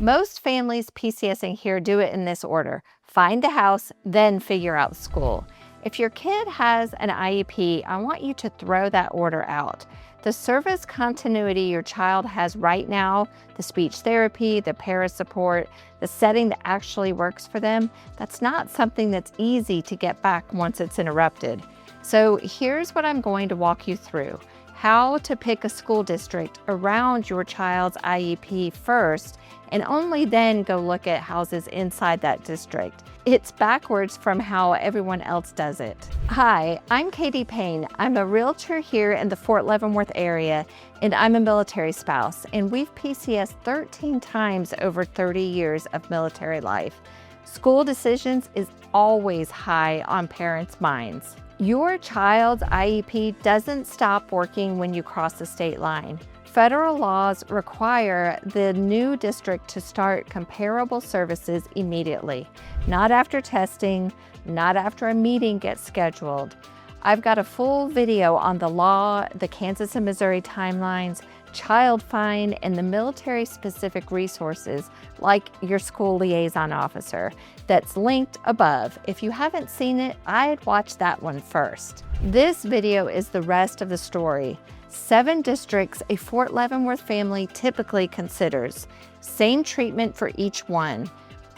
Most families PCSing here do it in this order: find the house, then figure out school. If your kid has an IEP, I want you to throw that order out. The service continuity your child has right now, the speech therapy, the para support, the setting that actually works for them, that's not something that's easy to get back once it's interrupted. So here's what I'm going to walk you through: how to pick a school district around your child's IEP first, and only then go look at houses inside that district. It's backwards from how everyone else does it. Hi, I'm Katie Payne. I'm a realtor here in the Fort Leavenworth area, and I'm a military spouse, and we've PCSed 13 times over 30 years of military life. School decisions is always high on parents' minds. Your child's IEP doesn't stop working when you cross the state line. Federal laws require the new district to start comparable services immediately, not after testing, not after a meeting gets scheduled. I've got a full video on the law, the Kansas and Missouri timelines, child fine, and the military-specific resources like your school liaison officer that's linked above. If you haven't seen it, I'd watch that one first. This video is the rest of the story. 7 districts a Fort Leavenworth family typically considers. Same treatment for each one.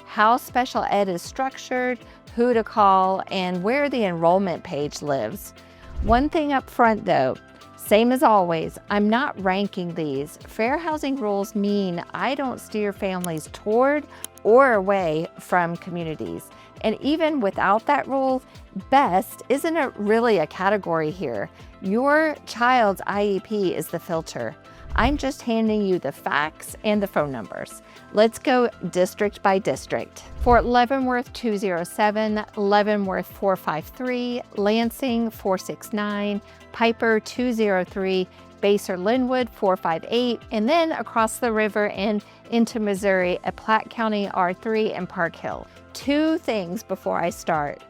How special ed is structured, who to call, and where the enrollment page lives. One thing up front though, same as always, I'm not ranking these. Fair housing rules mean I don't steer families toward or away from communities. And even without that rule, best isn't really a category here. Your child's IEP is the filter. I'm just handing you the facts and the phone numbers. Let's go district by district. Fort Leavenworth 207, Leavenworth 453, Lansing 469, Piper 203, Basehor-Linwood 458, and then across the river and into Missouri at Platte County R-3 and Park Hill. 2 things before I start.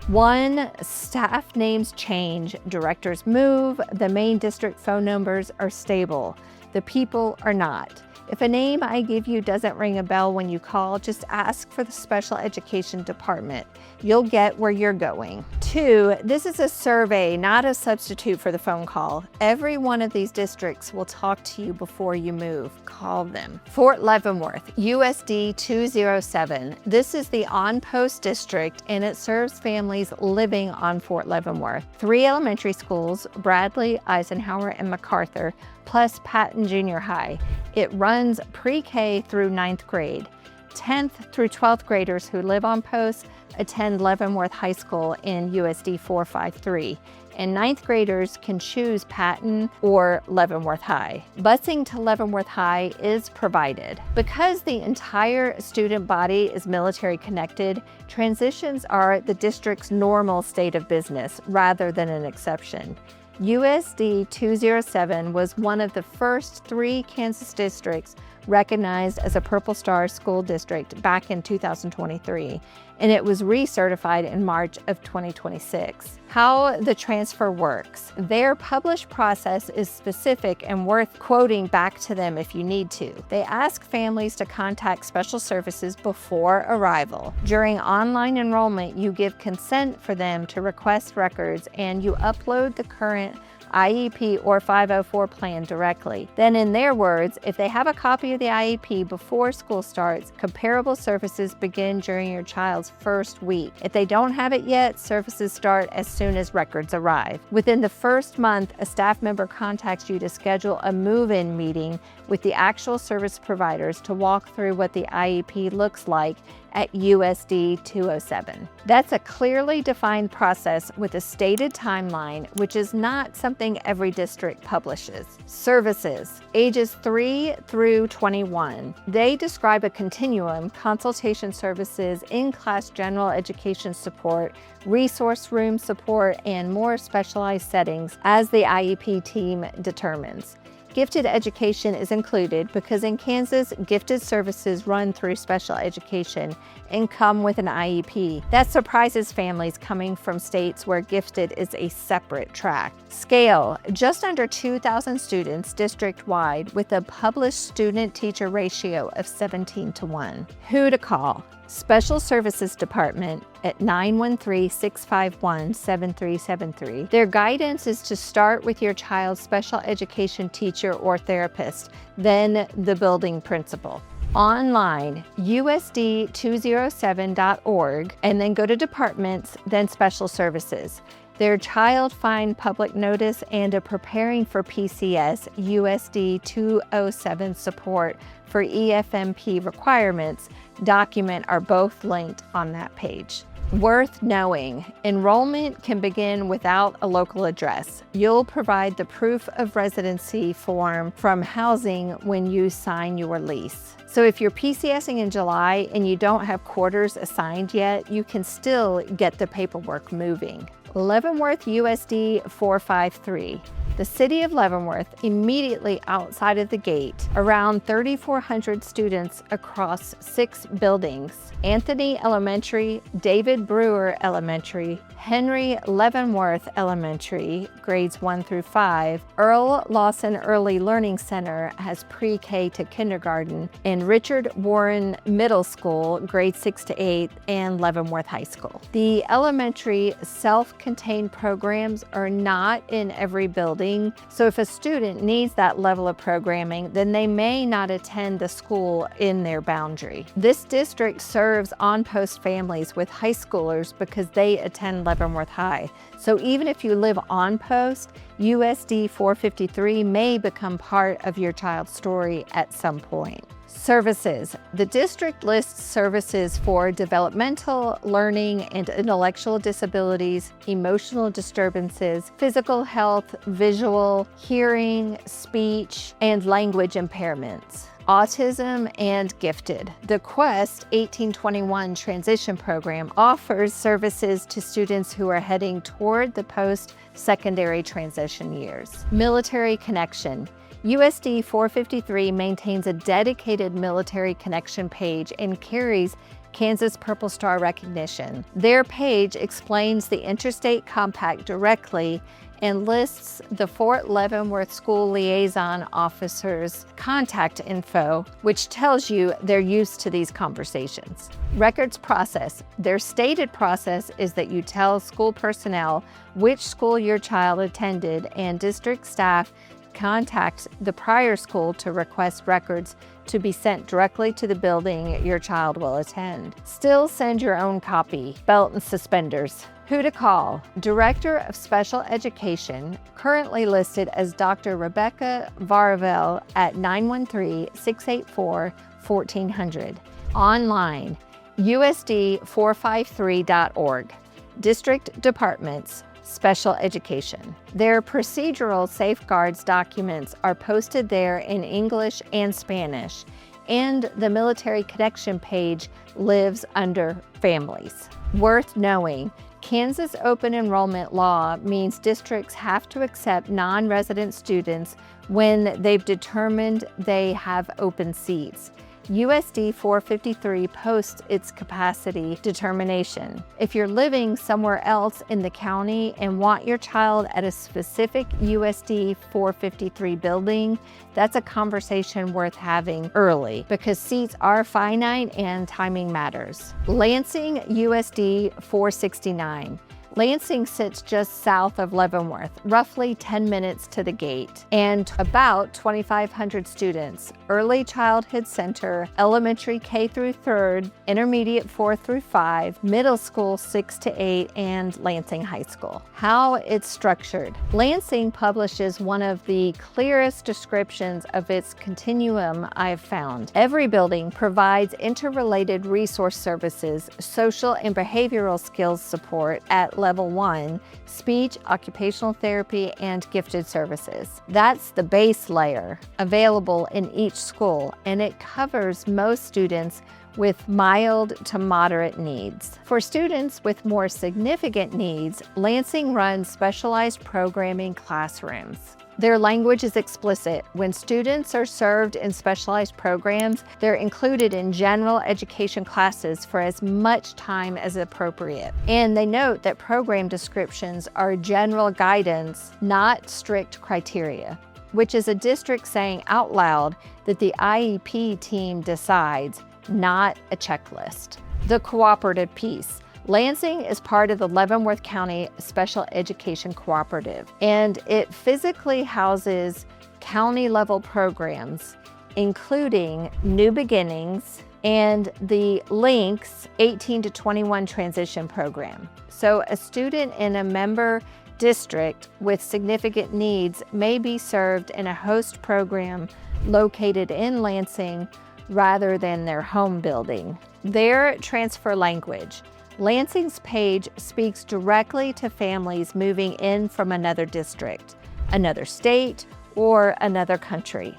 1, staff names change, directors move, the main district phone numbers are stable. The people are not. If a name I give you doesn't ring a bell when you call, just ask for the Special Education Department. You'll get where you're going. 2, this is a survey, not a substitute for the phone call. Every one of these districts will talk to you before you move. Call them. Fort Leavenworth, USD 207. This is the on-post district, and it serves families living on Fort Leavenworth. 3 elementary schools, Bradley, Eisenhower, and MacArthur, plus Patton Junior High. It runs pre-K through 9th grade. 10th through 12th graders who live on post attend Leavenworth High School in USD 453, and 9th graders can choose Patton or Leavenworth High. Busing to Leavenworth High is provided. Because the entire student body is military connected, transitions are the district's normal state of business rather than an exception. USD 207 was one of the first 3 Kansas districts recognized as a Purple Star school district back in 2023, and it was recertified in March of 2026. How the transfer works. Their published process is specific and worth quoting back to them if you need to. They ask families to contact special services before arrival. During online enrollment, you give consent for them to request records, and you upload the current IEP or 504 plan directly. Then in their words, if they have a copy of the IEP before school starts, comparable services begin during your child's first week. If they don't have it yet, services start as soon as records arrive. Within the first month, a staff member contacts you to schedule a move-in meeting with the actual service providers to walk through what the IEP looks like at USD 207. That's a clearly defined process with a stated timeline, which is not something every district publishes. Services, ages 3 through 21. They describe a continuum: consultation services, in-class general education support, resource room support, and more specialized settings as the IEP team determines. Gifted education is included because in Kansas, gifted services run through special education and come with an IEP. That surprises families coming from states where gifted is a separate track. Scale, just under 2,000 students district-wide with a published student-teacher ratio of 17:1. Who to call? Special Services Department at 913-651-7373. Their guidance is to start with your child's special education teacher or therapist, then the building principal. Online, USD207.org, and then go to departments, then special services. Their child find public notice and a preparing for PCS USD 207 support for EFMP requirements document are both linked on that page. Worth knowing, enrollment can begin without a local address. You'll provide the proof of residency form from housing when you sign your lease. So if you're PCSing in July and you don't have quarters assigned yet, you can still get the paperwork moving. Leavenworth USD 453. The city of Leavenworth, immediately outside of the gate, around 3,400 students across 6 buildings: Anthony Elementary, David Brewer Elementary, Henry Leavenworth Elementary, grades 1 through 5, Earl Lawson Early Learning Center has pre-K to kindergarten, and Richard Warren Middle School, grades 6 to 8, and Leavenworth High School. The elementary self-contained programs are not in every building, so if a student needs that level of programming, then they may not attend the school in their boundary. This district serves on-post families with high schoolers because they attend Leavenworth High. So even if you live on post, USD 453 may become part of your child's story at some point. Services. The district lists services for developmental, learning, and intellectual disabilities, emotional disturbances, physical health, visual, hearing, speech, and language impairments, autism, and gifted. The Quest 1821 Transition Program offers services to students who are heading toward the post-secondary transition years. Military Connection. USD 453 maintains a dedicated military connection page and carries Kansas Purple Star recognition. Their page explains the interstate compact directly and lists the Fort Leavenworth School Liaison Officer's contact info, which tells you they're used to these conversations. Records process. Their stated process is that you tell school personnel which school your child attended, and district staff contact the prior school to request records to be sent directly to the building your child will attend. Still send your own copy. Belt and suspenders. Who to call? Director of Special Education, currently listed as Dr. Rebecca Varvel at 913-684-1400. Online, USD453.org. District Departments, Special Education. Their procedural safeguards documents are posted there in English and Spanish, and the Military Connection page lives under Families. Worth knowing, Kansas open enrollment law means districts have to accept non-resident students when they've determined they have open seats. USD 453 posts its capacity determination. If you're living somewhere else in the county and want your child at a specific USD 453 building, that's a conversation worth having early because seats are finite and timing matters. Lansing USD 469. Lansing sits just south of Leavenworth, roughly 10 minutes to the gate, and about 2,500 students. Early Childhood Center, elementary K through 3rd, intermediate 4 through 5, middle school 6 to 8, and Lansing High School. How it's structured. Lansing publishes one of the clearest descriptions of its continuum I've found. Every building provides interrelated resource services, social and behavioral skills support at Level 1, speech, occupational therapy, and gifted services. That's the base layer available in each school, and it covers most students with mild to moderate needs. For students with more significant needs, Lansing runs specialized programming classrooms. Their language is explicit. When students are served in specialized programs, they're included in general education classes for as much time as appropriate. And they note that program descriptions are general guidance, not strict criteria, which is a district saying out loud that the IEP team decides, not a checklist. The cooperative piece. Lansing is part of the Leavenworth County Special Education Cooperative, and it physically houses county-level programs, including New Beginnings and the Links 18 to 21 transition program. So a student in a member district with significant needs may be served in a host program located in Lansing rather than their home building. Their transfer language. Lansing's page speaks directly to families moving in from another district, another state, or another country.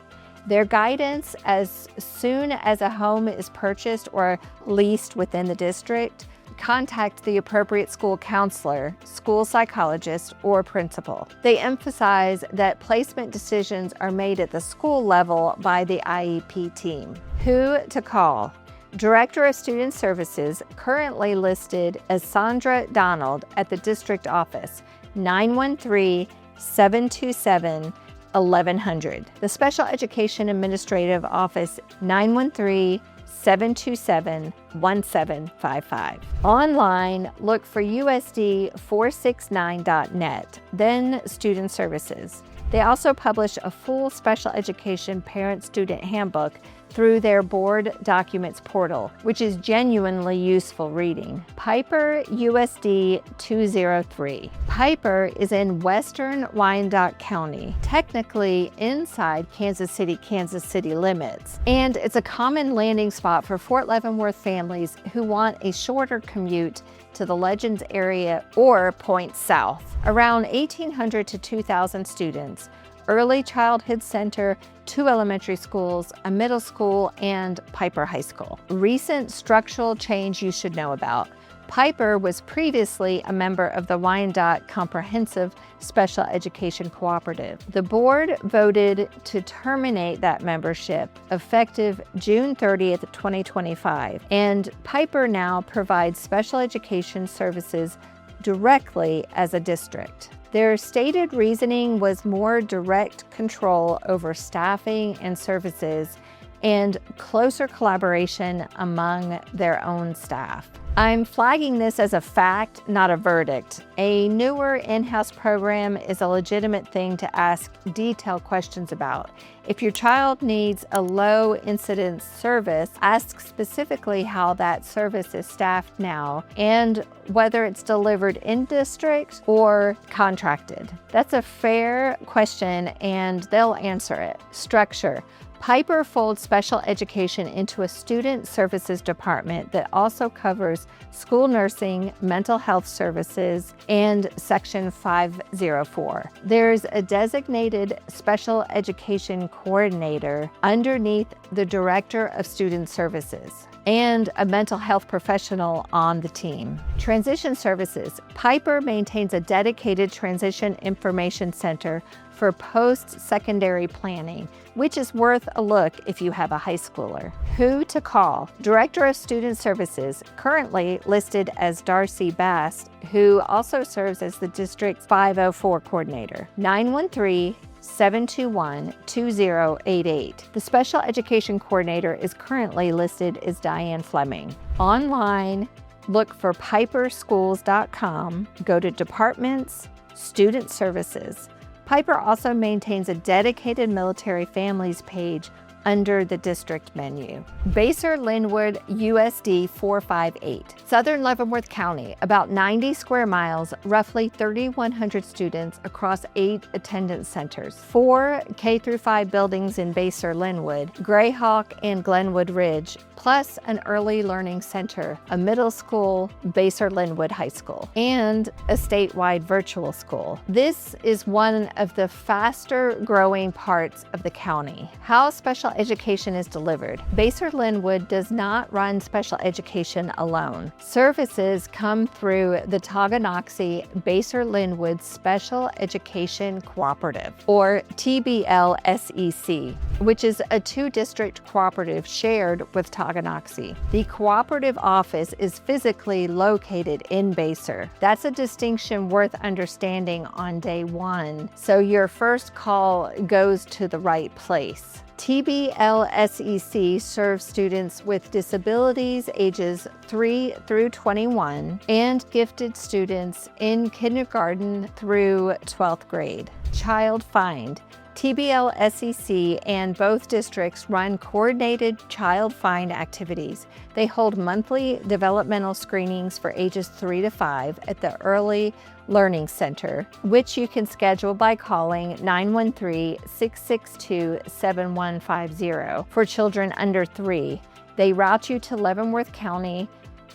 Their guidance as soon as a home is purchased or leased within the district, contact the appropriate school counselor, school psychologist, or principal. They emphasize that placement decisions are made at the school level by the IEP team. Who to call? Director of Student Services, currently listed as Sandra Donald at the district office, 913-727-1100. The Special Education Administrative Office, 913-727-1755. Online, look for USD469.net, then Student Services. They also publish a full special education parent-student handbook through their board documents portal, which is genuinely useful reading. Piper USD 203. Piper is in western Wyandotte County, technically inside Kansas City limits, and it's a common landing spot for Fort Leavenworth families who want a shorter commute to the Legends area or points south. Around 1,800 to 2,000 students, early childhood center, 2 elementary schools, a middle school, and Piper High School. Recent structural change you should know about. Piper was previously a member of the Wyandotte Comprehensive Special Education Cooperative. The board voted to terminate that membership effective June 30th, 2025, and Piper now provides special education services directly as a district. Their stated reasoning was more direct control over staffing and services and closer collaboration among their own staff. I'm flagging this as a fact, not a verdict. A newer in-house program is a legitimate thing to ask detailed questions about. If your child needs a low incidence service, ask specifically how that service is staffed now and whether it's delivered in district or contracted. That's a fair question and they'll answer it. Structure. Piper folds special education into a student services department that also covers school nursing, mental health services, and Section 504. There's a designated special education coordinator underneath the Director of Student Services and a mental health professional on the team. Transition services. Piper maintains a dedicated transition information center for post-secondary planning, which is worth a look if you have a high schooler. Who to call? Director of Student Services, currently listed as Darcy Bast, who also serves as the District 504 coordinator, 913-721-2088. The Special Education Coordinator is currently listed as Diane Fleming. Online, look for piperschools.com, go to Departments, Student Services. Piper also maintains a dedicated military families page under the district menu. Basehor-Linwood USD 458. Southern Leavenworth County, about 90 square miles, roughly 3,100 students across 8 attendance centers. 4 K-5 buildings in Basehor-Linwood, Grayhawk and Glenwood Ridge, plus an early learning center, a middle school, Basehor-Linwood High School, and a statewide virtual school. This is one of the faster growing parts of the county. How special education is delivered. Basehor-Linwood does not run special education alone. Services come through the Tonganoxie Basehor-Linwood Special Education Cooperative, or TBL-SEC, which is a two-district cooperative shared with Tonganoxie. The cooperative office is physically located in Basehor. That's a distinction worth understanding on day one, so your first call goes to the right place. TBL-SEC serves students with disabilities ages 3 through 21 and gifted students in kindergarten through 12th grade. Child Find. TBL-SEC and both districts run coordinated Child Find activities. They hold monthly developmental screenings for ages 3 to 5 at the Early Learning Center, which you can schedule by calling 913-662-7150 for children under 3. They route you to Leavenworth County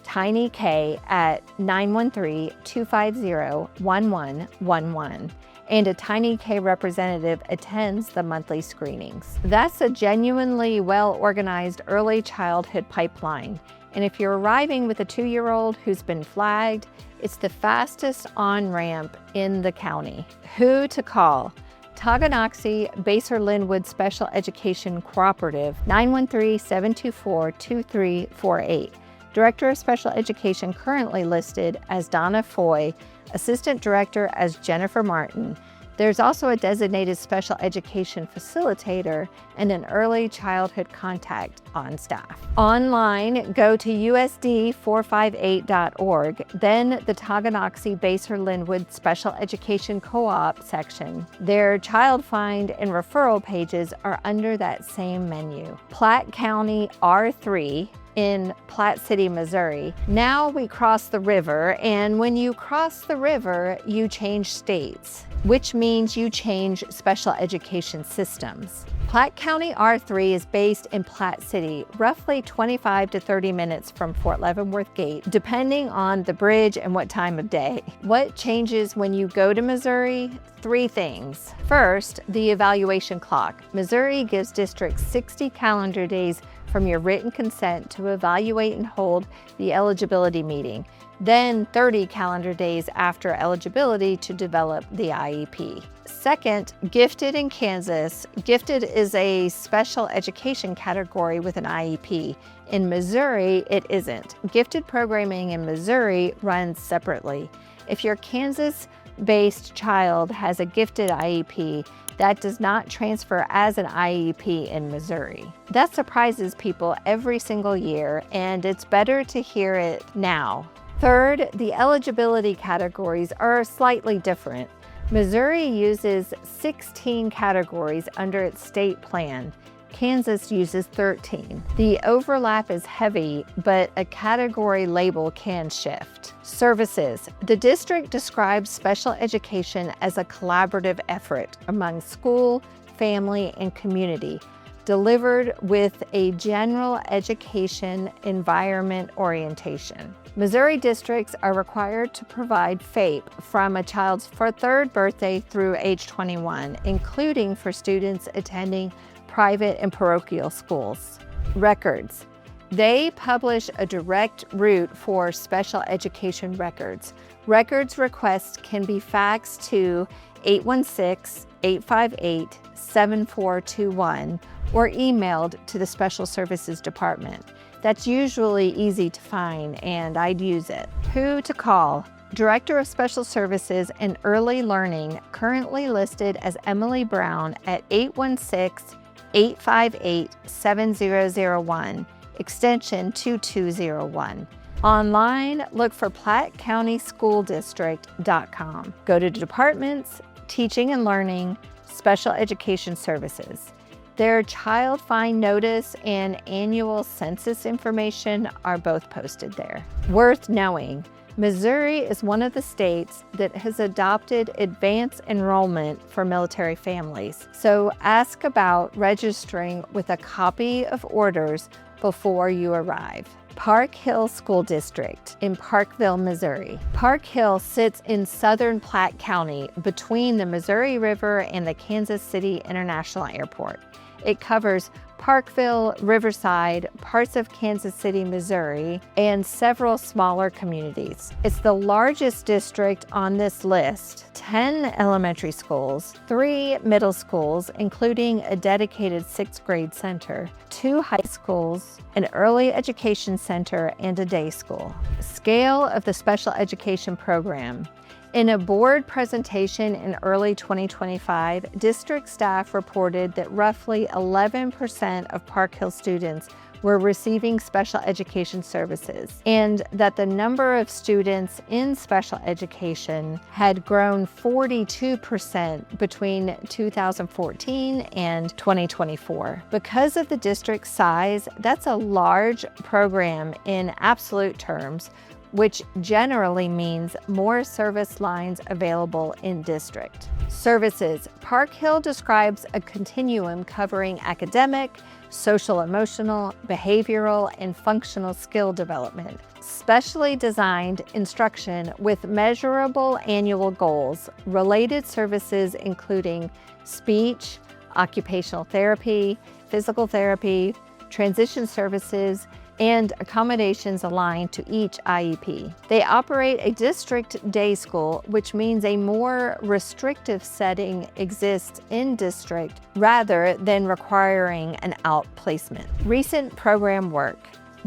Tiny K at 913-250-1111. And a Tiny K representative attends the monthly screenings. That's a genuinely well-organized early childhood pipeline. And if you're arriving with a 2-year-old who's been flagged, it's the fastest on-ramp in the county. Who to call? Tonganoxie Basehor-Linwood Special Education Cooperative, 913-724-2348. Director of Special Education currently listed as Donna Foy, Assistant Director as Jennifer Martin. There's also a designated special education facilitator and an early childhood contact on staff. Online, go to usd458.org, then the Tonganoxie Basehor-Linwood Special Education Co-op section. Their Child Find and referral pages are under that same menu. Platte County R-3 in Platte City, Missouri. Now we cross the river, and when you cross the river, you change states, which means you change special education systems. Platte County R-3 is based in Platte City, roughly 25 to 30 minutes from Fort Leavenworth Gate, depending on the bridge and what time of day. What changes when you go to Missouri? 3 things. First, the evaluation clock. Missouri gives districts 60 calendar days from your written consent to evaluate and hold the eligibility meeting, then 30 calendar days after eligibility to develop the IEP. Second, gifted in Kansas. Gifted is a special education category with an IEP. In Missouri, it isn't. Gifted programming in Missouri runs separately. If your Kansas-based child has a gifted IEP, that does not transfer as an IEP in Missouri. That surprises people every single year, and it's better to hear it now. Third, the eligibility categories are slightly different. Missouri uses 16 categories under its state plan. Kansas uses 13. The overlap is heavy, but a category label can shift. Services. The district describes special education as a collaborative effort among school, family, and community, delivered with a general education environment orientation. Missouri districts are required to provide FAPE from a child's 3rd birthday through age 21, including for students attending private and parochial schools. Records. They publish a direct route for special education records. Records requests can be faxed to 816-858-7421 or emailed to the Special Services Department. That's usually easy to find, and I'd use it. Who to call? Director of Special Services and Early Learning, currently listed as Emily Brown at 816-858-7001, extension 2201. Online, look for PlatteCountySchoolDistrict.com. Go to Departments, Teaching and Learning, Special Education Services. Their Child Find Notice and annual census information are both posted there. Worth knowing, Missouri is one of the states that has adopted advanced enrollment for military families, so ask about registering with a copy of orders before you arrive. Park Hill School District in Parkville, Missouri. Park Hill sits in southern Platte County between the Missouri River and the Kansas City International Airport. It covers Parkville, Riverside, parts of Kansas City, Missouri, and several smaller communities. It's the largest district on this list: 10 elementary schools, 3 middle schools, including a dedicated 6th grade center, 2 high schools, an early education center, and a day school. Scale of the special education program. In a board presentation in early 2025, district staff reported that roughly 11% of Park Hill students were receiving special education services, and that the number of students in special education had grown 42% between 2014 and 2024. Because of the district's size, that's a large program in absolute terms, which generally means more service lines available in district. Services. Park Hill describes a continuum covering academic, social emotional, behavioral, and functional skill development. Specially designed instruction with measurable annual goals, related services including speech, occupational therapy, physical therapy, transition services, and accommodations aligned to each IEP. They operate a district day school, which means a more restrictive setting exists in district rather than requiring an outplacement. Recent program work.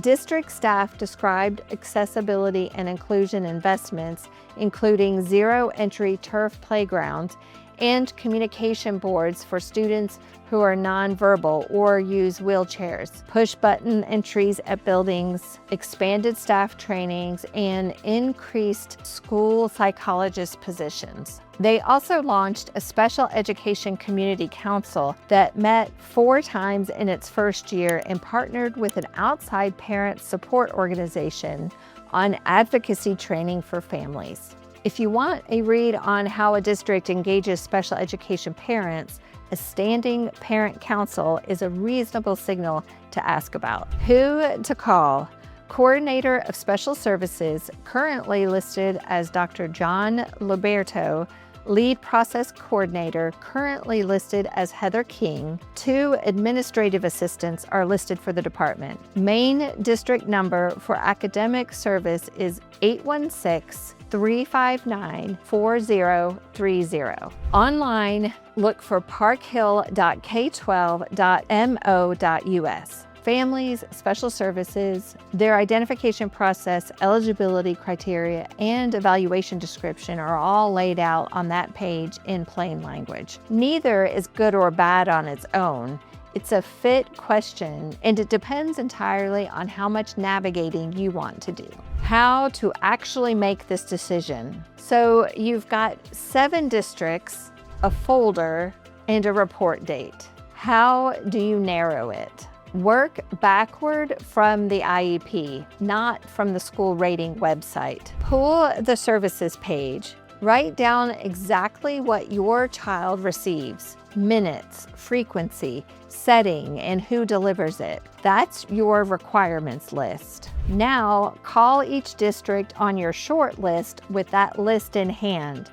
District staff described accessibility and inclusion investments, including zero-entry turf playgrounds and communication boards for students who are nonverbal or use wheelchairs, push-button entries at buildings, expanded staff trainings, and increased school psychologist positions. They also launched a special education community council that met 4 times in its first year and partnered with an outside parent support organization on advocacy training for families. If you want a read on how a district engages special education parents, a standing parent council is a reasonable signal to ask about. Who to call? Coordinator of Special Services, currently listed as Dr. John Liberto. Lead Process Coordinator, currently listed as Heather King. 2 administrative assistants are listed for the department. Main district number for academic service is 816-359-4030. Online, look for parkhill.k12.mo.us. Families, special services, their identification process, eligibility criteria, and evaluation description are all laid out on that page in plain language. Neither is good or bad on its own. It's a fit question, and it depends entirely on how much navigating you want to do. How to actually make this decision. So you've got 7 districts, a folder, and a report date. How do you narrow it? Work backward from the IEP, not from the school rating website. Pull the services page. Write down exactly what your child receives: minutes, frequency, setting, and who delivers it. That's your requirements list. Now, call each district on your short list with that list in hand.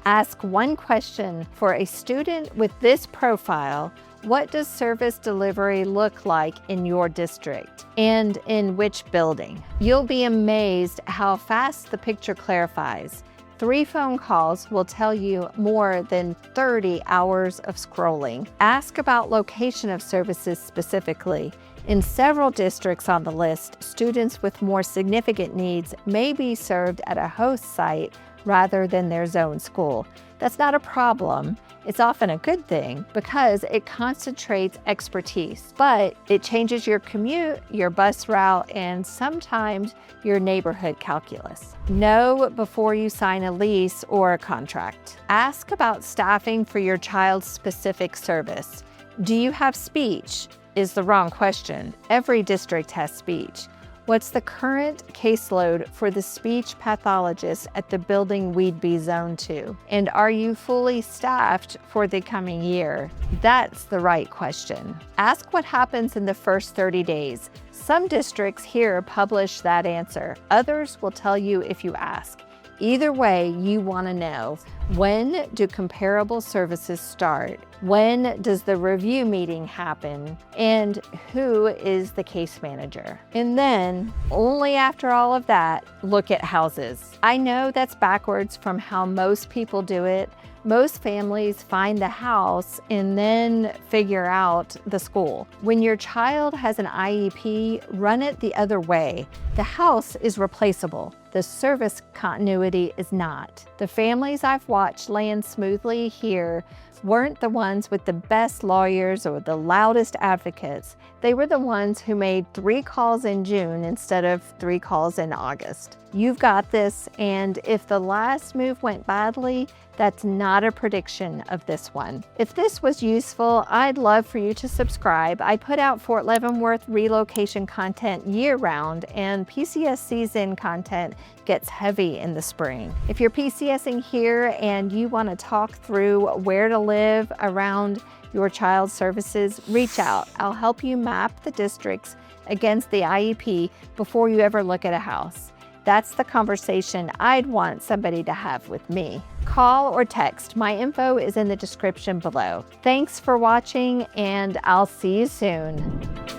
Ask one question for a student with this profile. What does service delivery look like in your district and in which building? You'll be amazed how fast the picture clarifies. 3 phone calls will tell you more than 30 hours of scrolling. Ask about location of services specifically. In several districts on the list, students with more significant needs may be served at a host site rather than their zone school. That's not a problem. It's often a good thing because it concentrates expertise, but it changes your commute, your bus route, and sometimes your neighborhood calculus. Know before you sign a lease or a contract. Ask about staffing for your child's specific service. Do you have speech? Is the wrong question. Every district has speech. What's the current caseload for the speech pathologist at the building we'd be zoned to? And are you fully staffed for the coming year? That's the right question. Ask what happens in the first 30 days. Some districts here publish that answer. Others will tell you if you ask. Either way, you want to know, when do comparable services start? When does the review meeting happen? And who is the case manager? And then, only after all of that, look at houses. I know that's backwards from how most people do it. Most families find the house and then figure out the school. When your child has an IEP, run it the other way. The house is replaceable. The service continuity is not. The families I've watched land smoothly here weren't the ones with the best lawyers or the loudest advocates. They were the ones who made 3 calls in June instead of 3 calls in August. You've got this, and if the last move went badly, that's not a prediction of this one. If this was useful, I'd love for you to subscribe. I put out Fort Leavenworth relocation content year-round, and PCS season content gets heavy in the spring. If you're PCSing here and you want to talk through where to live around your child's services, reach out. I'll help you map the districts against the IEP before you ever look at a house. That's the conversation I'd want somebody to have with me. Call or text. My info is in the description below. Thanks for watching, and I'll see you soon.